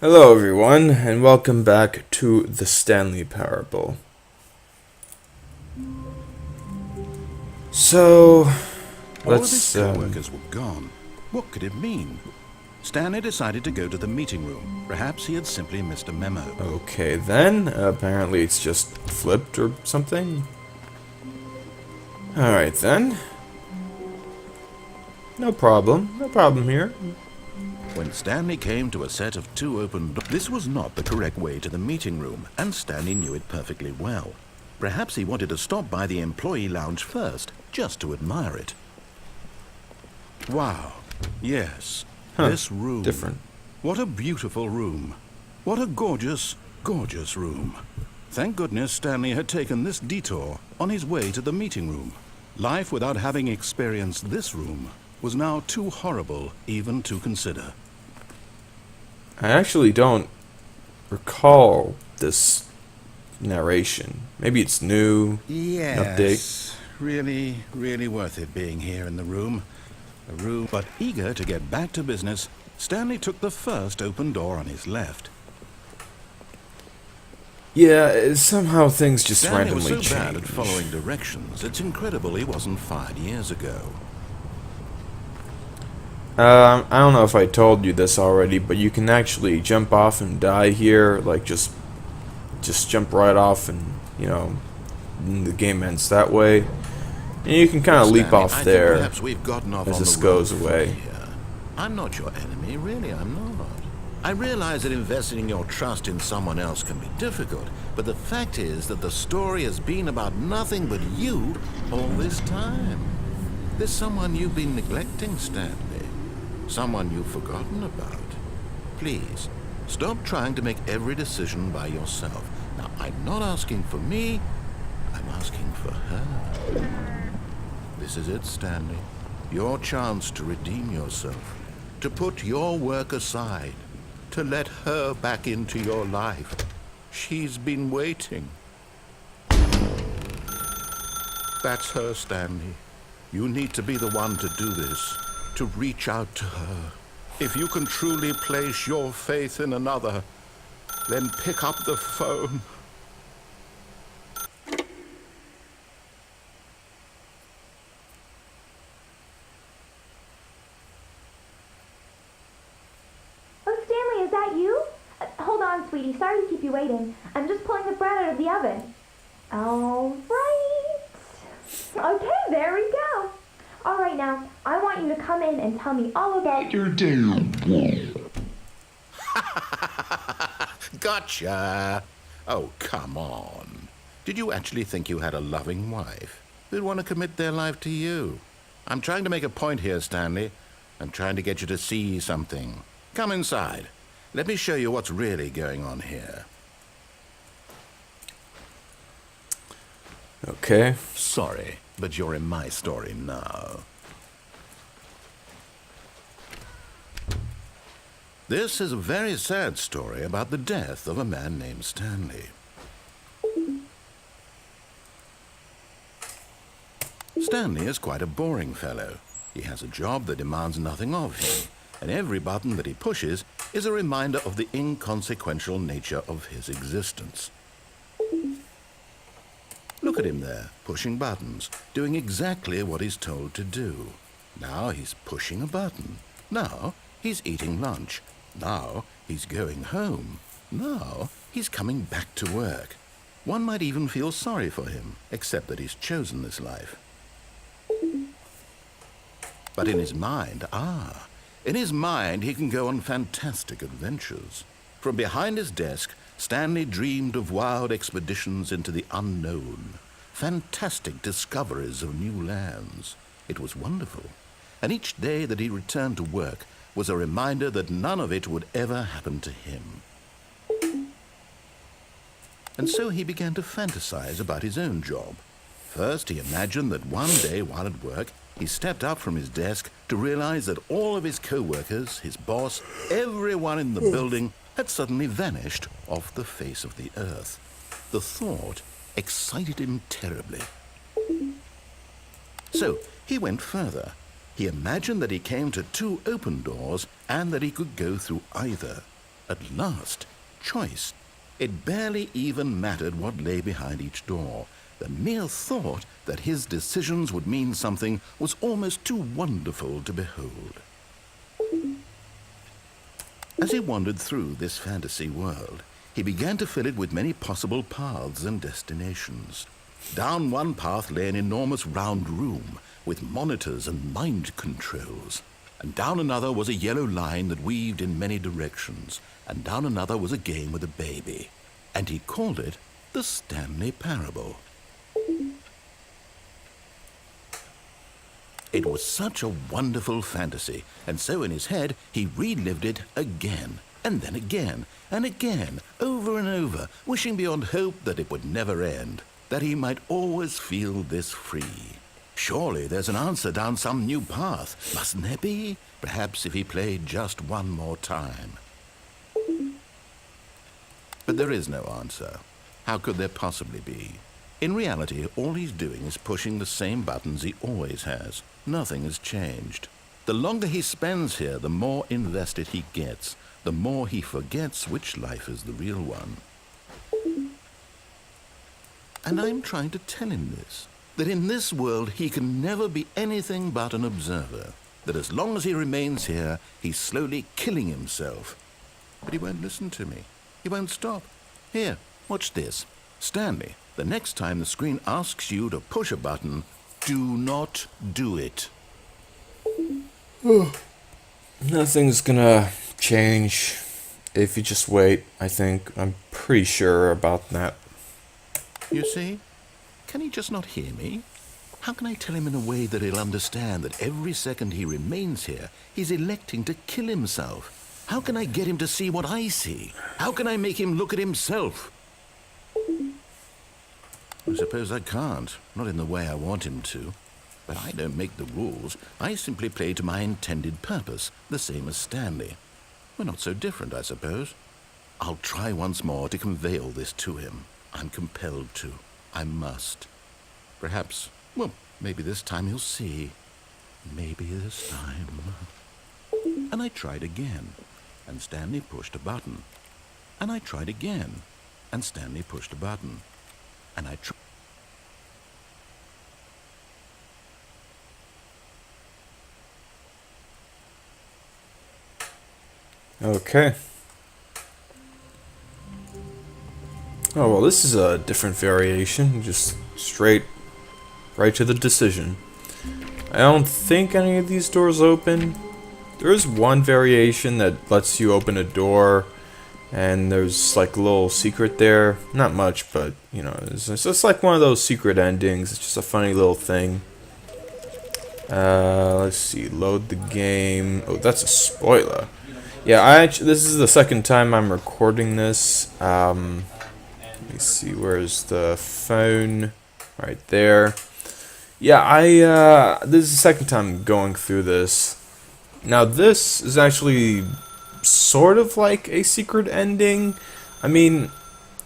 Hello, everyone, and welcome back to the Stanley Parable. So, All of his let's, co-workers were gone. What could it mean? Stanley decided to go to the meeting room. Perhaps he had simply missed a memo. okay then. Apparently it's just flipped or something. Alright then. No problem here. When Stanley came to a set of two open doors, this was not the correct way to the meeting room, and Stanley knew it perfectly well. Perhaps he wanted to stop by the employee lounge first, just to admire it. Wow. Yes. This room. Different. What a beautiful room. What a gorgeous, gorgeous room. Thank goodness Stanley had taken this detour on his way to the meeting room. Life without having experienced this room was now too horrible even to consider. I actually don't recall this narration. Maybe it's new. Yes. Really worth it being here in the room. But eager to get back to business, Stanley took the first open door on his left. Yeah, somehow things just Stanley was randomly so bad change. at following directions, it's incredible he wasn't fired years ago. I don't know if I told you this already, but you can actually jump off and die here, like just jump right off and, the game ends that way. And you can kind of leap Stanley, off I there think perhaps we've gotten off as on this the wrong goes away. foot here. I'm not your enemy, really, I'm not. I realize that investing your trust in someone else can be difficult, but the fact is that the story has been about nothing but you all this time. There's someone you've been neglecting, Stanley. Someone you've forgotten about. Please, stop trying to make every decision by yourself. Now, I'm not asking for me, I'm asking for her. This is it, Stanley. Your chance to redeem yourself. To put your work aside. To let her back into your life. She's been waiting. That's her, Stanley. You need to be the one to do this. To reach out to her. If you can truly place your faith in another, then pick up the phone. Oh, Stanley, is that you? Hold on, sweetie. Sorry to keep you waiting. I'm just pulling the bread out of the oven. All right. Okay, there we go. All right, now, I want you to come in and tell me all about your day. Gotcha! Oh, come on. Did you actually think you had a loving wife who'd want to commit their life to you? I'm trying to make a point here, Stanley. I'm trying to get you to see something. Come inside. Let me show you what's really going on here. Okay. Sorry, but you're in my story now. This is a very sad story about the death of a man named Stanley. Stanley is quite a boring fellow. He has a job that demands nothing of him, and every button that he pushes is a reminder of the inconsequential nature of his existence. Look at him there, pushing buttons, doing exactly what he's told to do. Now he's pushing a button. Now he's eating lunch. Now he's going home. Now he's coming back to work. One might even feel sorry for him, except that he's chosen this life. But in his mind, he can go on fantastic adventures. From behind his desk, Stanley dreamed of wild expeditions into the unknown, fantastic discoveries of new lands. It was wonderful, and each day that he returned to work was a reminder that none of it would ever happen to him. And so he began to fantasize about his own job. First, he imagined that one day while at work, he stepped up from his desk to realize that all of his co-workers, his boss, everyone in the building had suddenly vanished off the face of the earth. The thought excited him terribly. So he went further. He imagined that he came to two open doors and that he could go through either. At last, choice. It barely even mattered what lay behind each door. The mere thought that his decisions would mean something was almost too wonderful to behold. As he wandered through this fantasy world, he began to fill it with many possible paths and destinations. Down one path lay an enormous round room with monitors and mind controls. And down another was a yellow line that weaved in many directions. And down another was a game with a baby. And he called it the Stanley Parable. It was such a wonderful fantasy, and so in his head he relived it again, and then again, and again, over and over, wishing beyond hope that it would never end, that he might always feel this free. Surely there's an answer down some new path, mustn't there be? Perhaps if he played just one more time. But there is no answer. How could there possibly be? In reality, all he's doing is pushing the same buttons he always has. Nothing has changed. The longer he spends here, the more invested he gets, the more he forgets which life is the real one. And I'm trying to tell him this, that in this world he can never be anything but an observer, that as long as he remains here, he's slowly killing himself. But he won't listen to me. He won't stop. Here, watch this. Stanley, the next time the screen asks you to push a button, do not do it. Nothing's gonna change if you just wait, I think. I'm pretty sure about that. You see? Can he just not hear me? How can I tell him in a way that he'll understand that every second he remains here, he's electing to kill himself? How can I get him to see what I see? How can I make him look at himself? I suppose I can't, not in the way I want him to. But I don't make the rules. I simply play to my intended purpose, the same as Stanley. We're not so different, I suppose. I'll try once more to convey all this to him. I'm compelled to. I must. Perhaps, well, maybe this time he'll see. Maybe this time. And I tried again, and Stanley pushed a button. And I tried again, and Stanley pushed a button. And I tried. Okay. Oh, well, this is a different variation. Just straight right to the decision. I don't think any of these doors open. There is one variation that lets you open a door, and there's like a little secret there. Not much, but, you know, it's just like one of those secret endings. It's just a funny little thing. Let's see. Load the game. Oh, that's a spoiler. Yeah, this is the second time I'm recording this. Let me see, where's the phone? Right there. Yeah, this is the second time going through this. Now, this is actually sort of like a secret ending. I mean,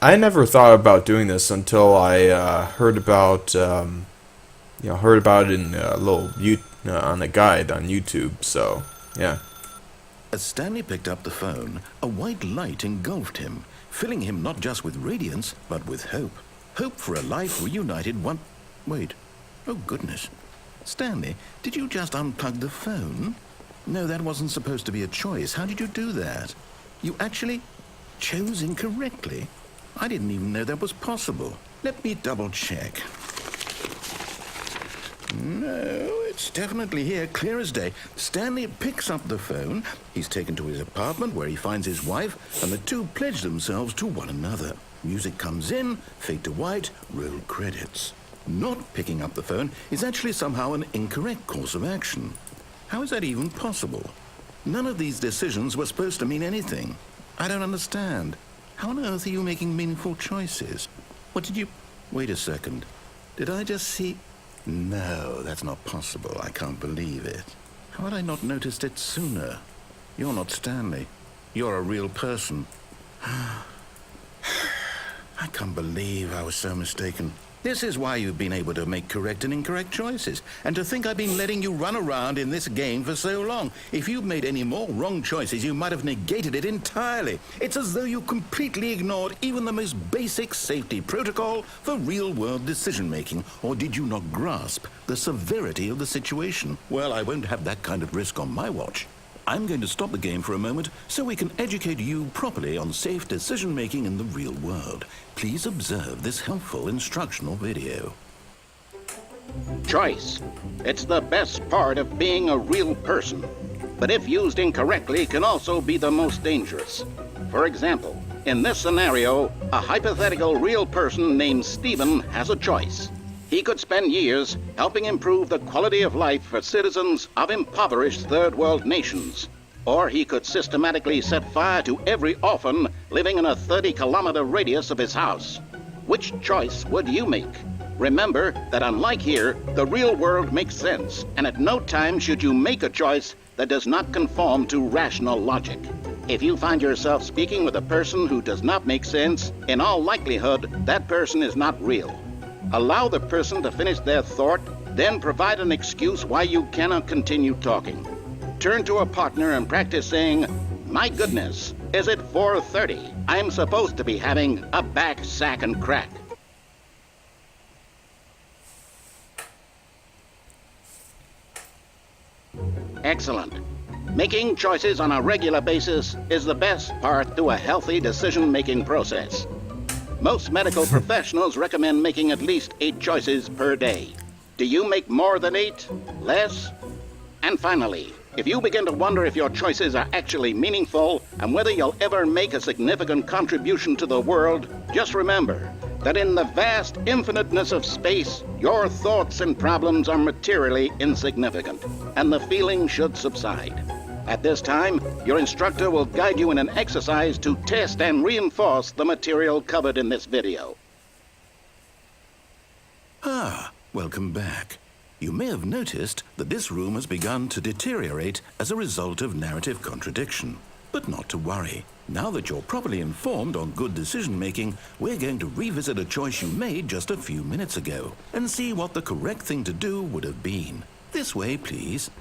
I never thought about doing this until I heard about, heard about it in a little on a guide on YouTube. So, yeah. As Stanley picked up the phone, a white light engulfed him, filling him not just with radiance, but with hope. Hope for a life reunited one... Wait. Oh, goodness. Stanley, did you just unplug the phone? No, that wasn't supposed to be a choice. How did you do that? You actually chose incorrectly. I didn't even know that was possible. Let me double-check. No, it's definitely here, clear as day. Stanley picks up the phone. He's taken to his apartment where he finds his wife, and the two pledge themselves to one another. Music comes in, fade to white, roll credits. Not picking up the phone is actually somehow an incorrect course of action. How is that even possible? None of these decisions were supposed to mean anything. I don't understand. How on earth are you making meaningful choices? What did you... Wait a second. Did I just see... No, that's not possible. I can't believe it. How had I not noticed it sooner? You're not Stanley. You're a real person. I can't believe I was so mistaken. This is why you've been able to make correct and incorrect choices. And to think I've been letting you run around in this game for so long. If you'd made any more wrong choices, you might have negated it entirely. It's as though you completely ignored even the most basic safety protocol for real-world decision-making. Or did you not grasp the severity of the situation? Well, I won't have that kind of risk on my watch. I'm going to stop the game for a moment so we can educate you properly on safe decision-making in the real world. Please observe this helpful instructional video. Choice. It's the best part of being a real person, but if used incorrectly can also be the most dangerous. For example, in this scenario, a hypothetical real person named Stephen has a choice. He could spend years helping improve the quality of life for citizens of impoverished third world nations. Or he could systematically set fire to every orphan living in a 30-kilometer radius of his house. Which choice would you make? Remember that unlike here, the real world makes sense, and at no time should you make a choice that does not conform to rational logic. If you find yourself speaking with a person who does not make sense, in all likelihood, that person is not real. Allow the person to finish their thought, then provide an excuse why you cannot continue talking. Turn to a partner and practice saying, "My goodness, is it 4:30? I'm supposed to be having a back, sack, and crack." Excellent. Making choices on a regular basis is the best part to a healthy decision-making process. Most medical professionals recommend making at least 8 choices per day. Do you make more than 8? Less? And finally, if you begin to wonder if your choices are actually meaningful and whether you'll ever make a significant contribution to the world, just remember that in the vast infiniteness of space, your thoughts and problems are materially insignificant, and the feeling should subside. At this time, your instructor will guide you in an exercise to test and reinforce the material covered in this video. Welcome back. You may have noticed that this room has begun to deteriorate as a result of narrative contradiction. But not to worry. Now that you're properly informed on good decision-making, we're going to revisit a choice you made just a few minutes ago and see what the correct thing to do would have been. This way, please.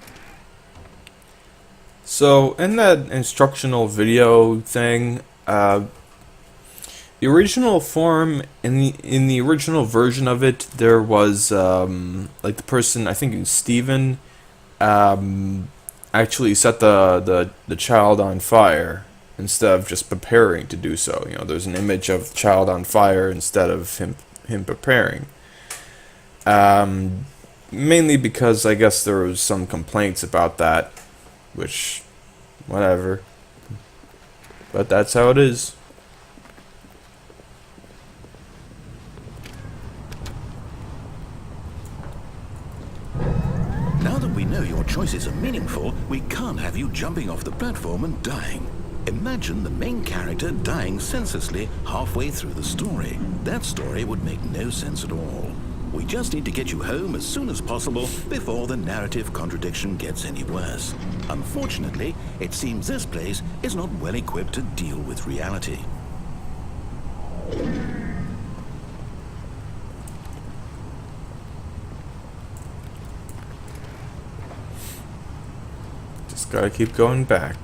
So, in that instructional video thing, the original form, in the original version of it, there was, like the person, I think it was Steven, actually set the child on fire instead of just preparing to do so. You know, there's an image of the child on fire instead of him preparing. Mainly because I guess there was some complaints about that, which, whatever. But that's how it is. Now that we know your choices are meaningful, we can't have you jumping off the platform and dying. Imagine the main character dying senselessly halfway through the story. That story would make no sense at all. We just need to get you home as soon as possible before the narrative contradiction gets any worse. Unfortunately, it seems this place is not well equipped to deal with reality. Just gotta keep going back.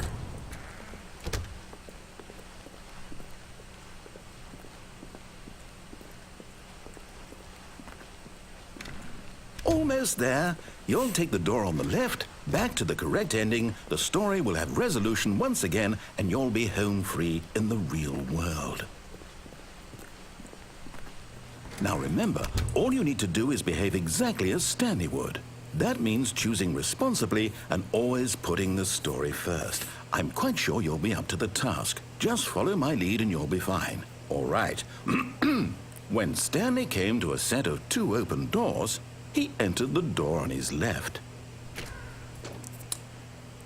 Almost there. You'll take the door on the left, back to the correct ending, the story will have resolution once again, and you'll be home free in the real world. Now remember, all you need to do is behave exactly as Stanley would. That means choosing responsibly and always putting the story first. I'm quite sure you'll be up to the task. Just follow my lead and you'll be fine. All right. When Stanley came to a set of 2 open doors, he entered the door on his left.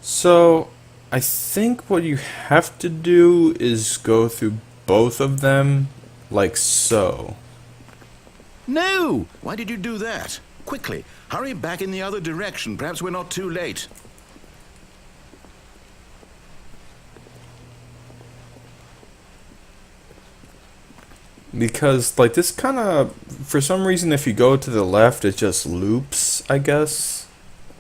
So, I think what you have to do is go through both of them, like so. No! Why did you do that? Quickly, hurry back in the other direction. Perhaps we're not too late. Because, like, this kind of, for some reason, if you go to the left, it just loops, I guess.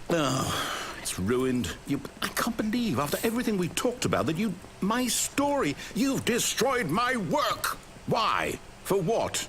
Oh, it's ruined. I can't believe, after everything we talked about, that my story, you've destroyed my work. Why? For what?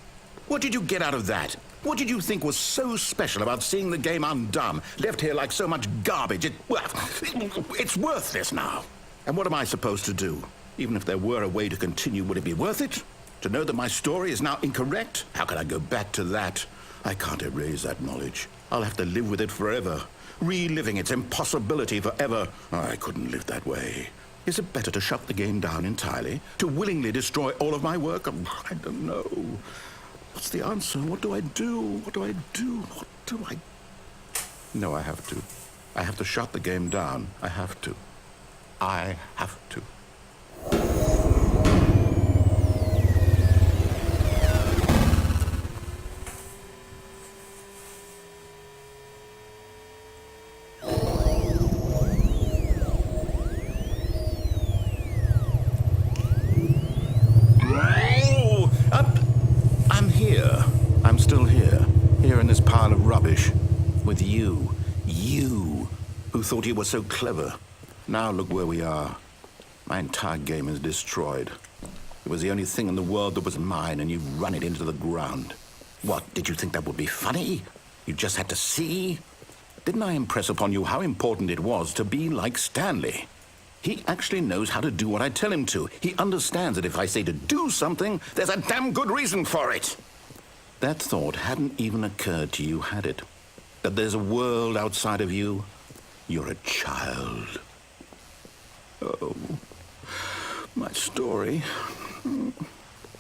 What did you get out of that? What did you think was so special about seeing the game undone, left here like so much garbage? It's worthless now. And what am I supposed to do? Even if there were a way to continue, would it be worth it? To know that my story is now incorrect? How can I go back to that? I can't erase that knowledge. I'll have to live with it forever, reliving its impossibility forever. I couldn't live that way. Is it better to shut the game down entirely? To willingly destroy all of my work? I don't know. What's the answer? What do I do? What do I do? What do I... No, I have to. I have to shut the game down. I have to. I have to. I'm still here in this pile of rubbish, with you who thought you were so clever. Now look where we are. My entire game is destroyed. It was the only thing in the world that was mine, and you've run it into the ground. What, did you think that would be funny? You just had to see? Didn't I impress upon you how important it was to be like Stanley? He actually knows how to do what I tell him to. He understands that if I say to do something, there's a damn good reason for it. That thought hadn't even occurred to you, had it? That there's a world outside of you? You're a child. Oh, my story.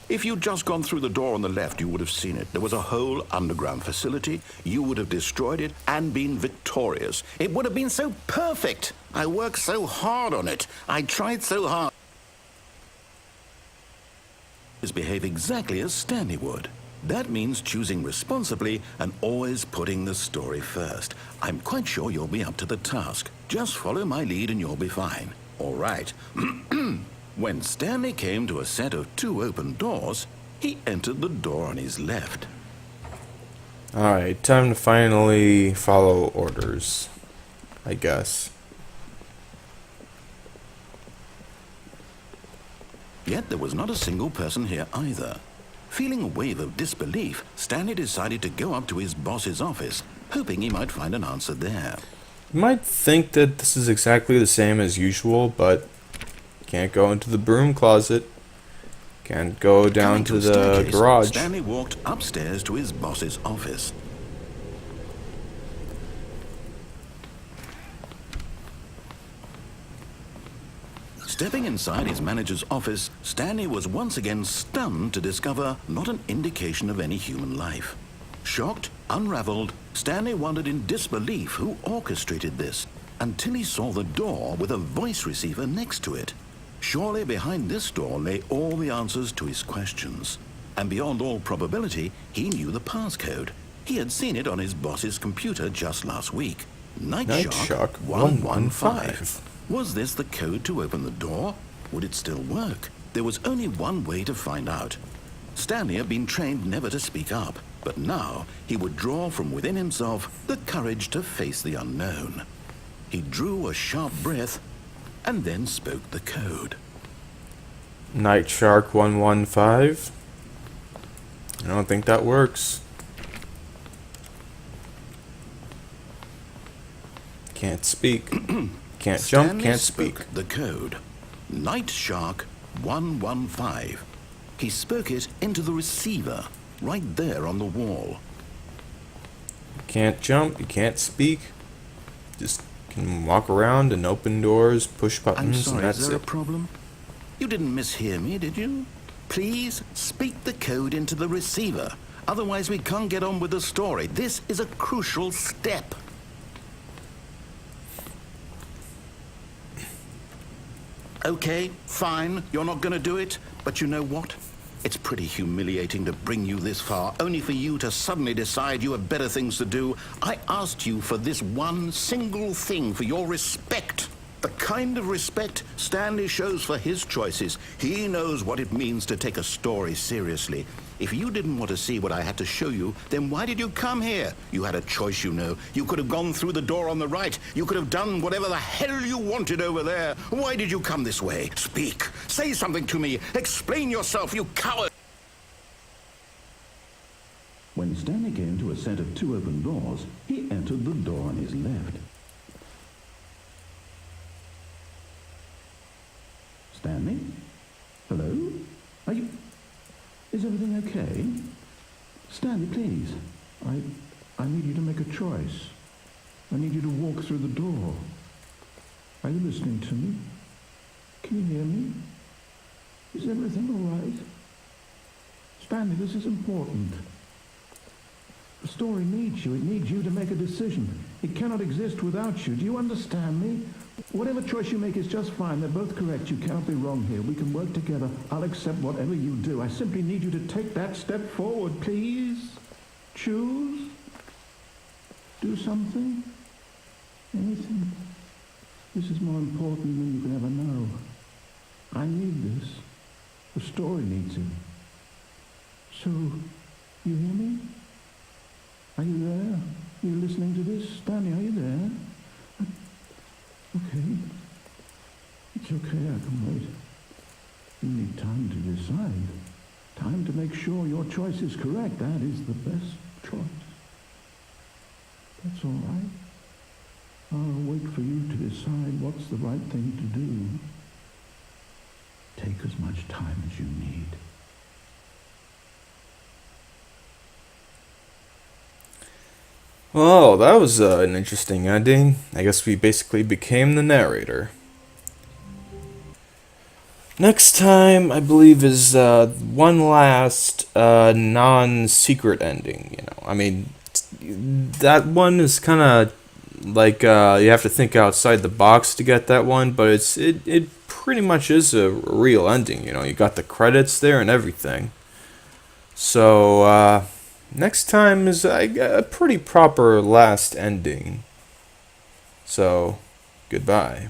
If you'd just gone through the door on the left, you would have seen it. There was a whole underground facility. You would have destroyed it and been victorious. It would have been so perfect. I worked so hard on it. I tried so hard. Behave exactly as Stanley would. That means choosing responsibly and always putting the story first. I'm quite sure you'll be up to the task. Just follow my lead and you'll be fine. All right. When Stanley came to a set of 2 open doors, he entered the door on his left. Alright, time to finally follow orders, I guess. Yet there was not a single person here either. Feeling a wave of disbelief, Stanley decided to go up to his boss's office, hoping he might find an answer there. You might think that this is exactly the same as usual, but can't go into the broom closet. Can't go down to the garage. Stanley walked upstairs to his boss's office. Stepping inside his manager's office, Stanley was once again stunned to discover not an indication of any human life. Shocked, unraveled, Stanley wondered in disbelief who orchestrated this, until he saw the door with a voice receiver next to it. Surely behind this door lay all the answers to his questions. And beyond all probability, he knew the passcode. He had seen it on his boss's computer just last week. Night Shark 115. Was this the code to open the door? Would it still work? There was only one way to find out. Stanley had been trained never to speak up, but now he would draw from within himself the courage to face the unknown. He drew a sharp breath and then spoke the code. Night Shark 115. I don't think that works. Can't speak. Can't jump, Stanley can't spoke speak. the code. Night Shark 115. He spoke it into the receiver, right there on the wall. You can't jump, you can't speak. Just can walk around and open doors, push buttons, I'm sorry, and that's is there it. a problem? You didn't mishear me, did you? Please speak the code into the receiver. Otherwise we can't get on with the story. This is a crucial step. Okay, fine, you're not going to do it, but you know what? It's pretty humiliating to bring you this far, only for you to suddenly decide you have better things to do. I asked you for this one single thing, for your respect. The kind of respect Stanley shows for his choices. He knows what it means to take a story seriously. If you didn't want to see what I had to show you, then why did you come here? You had a choice, you know. You could have gone through the door on the right. You could have done whatever the hell you wanted over there. Why did you come this way? Speak. Say something to me. Explain yourself, you coward. When Stanley came to a set of 2 open doors, he entered the door on his left. Stanley? Hello? Are you... Is everything okay? Stanley, please. I need you to make a choice. I need you to walk through the door. Are you listening to me? Can you hear me? Is everything all right? Stanley, this is important. The story needs you. It needs you to make a decision. It cannot exist without you. Do you understand me? Whatever choice you make is just fine. They're both correct. You cannot be wrong here. We can work together. I'll accept whatever you do. I simply need you to take that step forward, please. Choose. Do something. Anything. This is more important than you can ever know. I need this. The story needs it. So, you hear me? Are you there? Are you listening to this? Stanley, are you there? Okay. It's okay, I can wait. You need time to decide. Time to make sure your choice is correct. That is the best choice. That's all right. I'll wait for you to decide what's the right thing to do. Take as much time as you need. Well, that was an interesting ending. I guess we basically became the narrator. Next time, I believe, is one last non-secret ending. You know, I mean, that one is kind of like you have to think outside the box to get that one, but it pretty much is a real ending. You know, you got the credits there and everything. So next time is a pretty proper last ending. So, goodbye.